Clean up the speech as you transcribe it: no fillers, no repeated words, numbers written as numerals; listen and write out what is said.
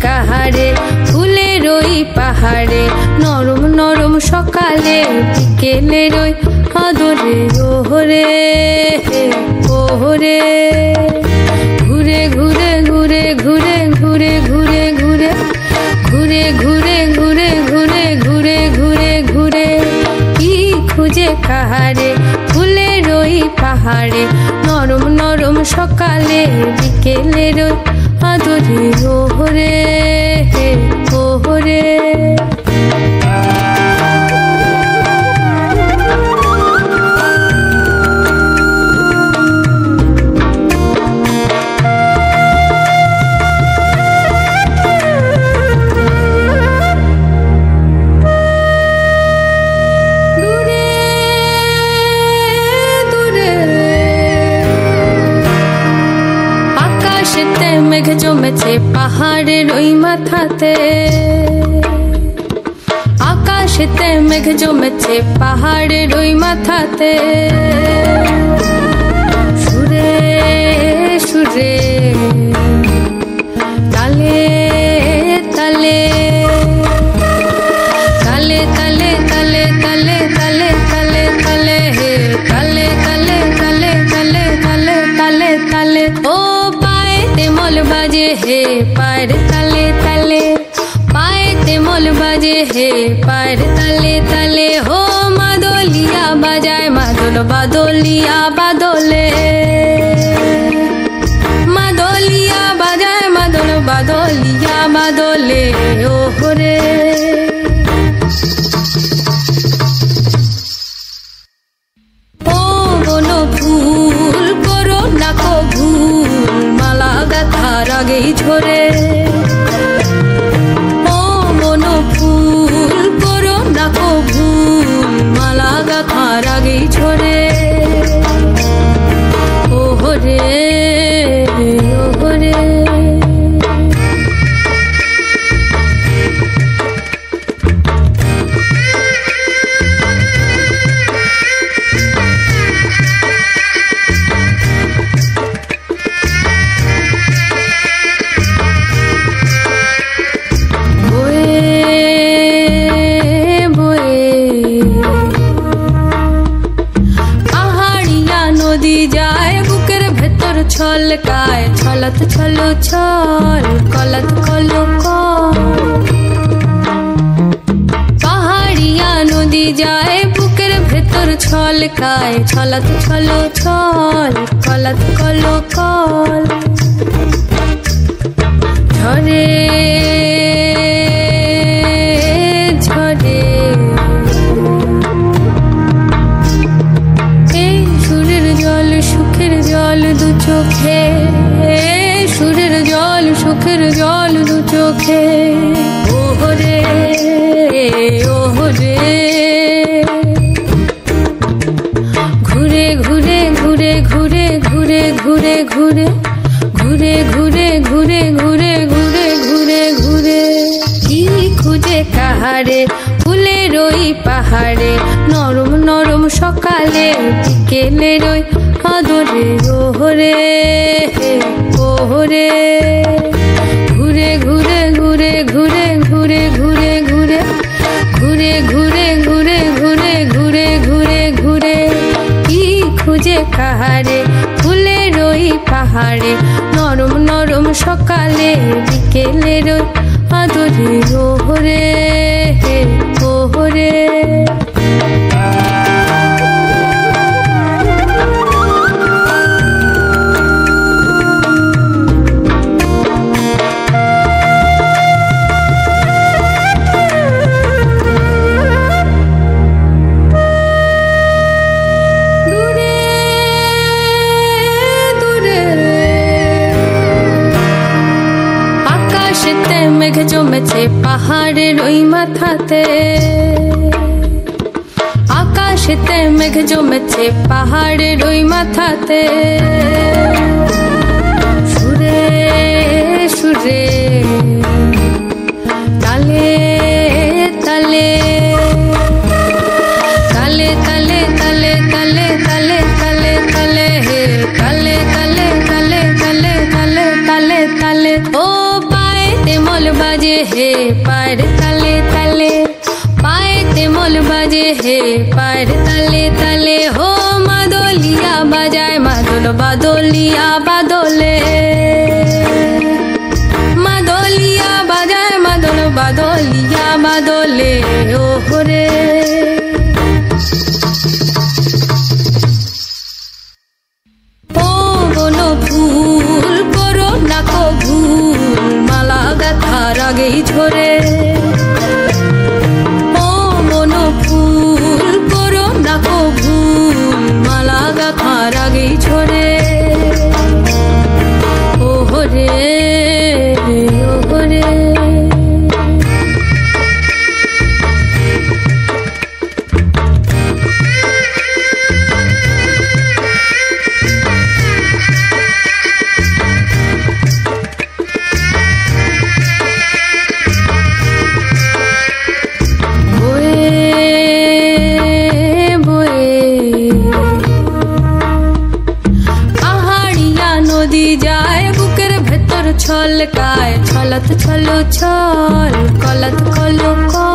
কাহারে ফুলের ওই পাহাড়ে নরম নরম সকালে বিকেলের ওই আদরে ওহরে ওহরে ঘুরে ঘুরে ঘুরে ঘুরে ঘুরে ঘুরে ঘুরে ঘুরে ঘুরে ঘুরে ঘুরে ঘুরে ঘুরে ঘুরে কি খুঁজে কাহারে ফুলের ওই পাহাড়ে নরম নরম সকালে বিকেলের ওই আদরে ওহরে ওহরে মেঘ জমেছে পাহাড়ের ওই মাথাতে আকাশেতে মেঘ জমেছে পাহাড়ের ওই মাথাতে সুরে সুরে তালে তালে তালে তালে তালে তালে তালে তালে তালে হে তালে তালে তালে তালে তালে তালে তালে ও मोल बाजे हे पैर तले तले पाए मोल बाजे हे पैर तले तले हो मादोलिया बजाए मादोल बादोलिया बादोले मादोलिया बजाए मादोल बादोलिया बादोले ओ रे ओ बोलो फूल करो ना को भूल গাথার আগেই ঝরে ও মন ফুল করো না কো ভুল মালা গাথার আগেই ঝরে ওহরে ওহরে ছলকায় ছলত ছলো ছল কলত কলো কল পাহাড়িয়া নদী যায় বুকের ভেতর ছলকায় ছলত ছলো ছল কলত কলো কল ঝরে ঝরে এই সুরের জল সুখের জল দু চোখে সুরের জল সুখের জল দু চোখে ওহরে ওহরে ঘুরে ঘুরে ঘুরে ঘুরে ঘুরে ঘুরে ঘুরে ঘুরে ঘুরে ঘুরে ঘুরে ঘুরে ঘুরে ঘুরে কি খুঁজে কাহারে ফুলের ওই পাহাড়ে নরম নরম সকালে বিকেলের ওই আদরে ওহরে ওহরে ঘুরে ঘুরে ঘুরে ঘুরে ঘুরে ঘুরে ঘুরে ঘুরে ঘুরে ঘুরে ঘুরে ঘুরে ঘুরে ঘুরে কি খুঁজে কাহারে ফুলের ওই পাহাড়ে নরম নরম সকালে বিকেলের ওই আদরে ওহরে ওহরে মেঘ জমেছে পাহাড়ের ওই মাথাতে আকাশেতে মেঘ জমেছে পাহাড়ের ওই মাথাতে সুরে সুরে তালে তালে তালে তালে তালে তালে তালে তালে তালে হে তালে তালে তালে তালে তালে তালে ও মোল হে পায়ের তালে তালে, পায়েতে মল বাজে হে পায়ের তালে তালে। হো মাদলিয়া বাজায় মাদল বাদলিয়া বাদলে, মাদলিয়া বাজায় মাদল বাদলিয়া বাদলে। ও রে ও বনো ফুল করো না কো ভুল, মালা গাথার আগেই ঝরে। ও বনো ফুল করো না কো ভুল, মালা গাথার আগেই ঝরে। ও রে ও রে ছলকায় ছলত ছলো ছল, কলত কলো কল।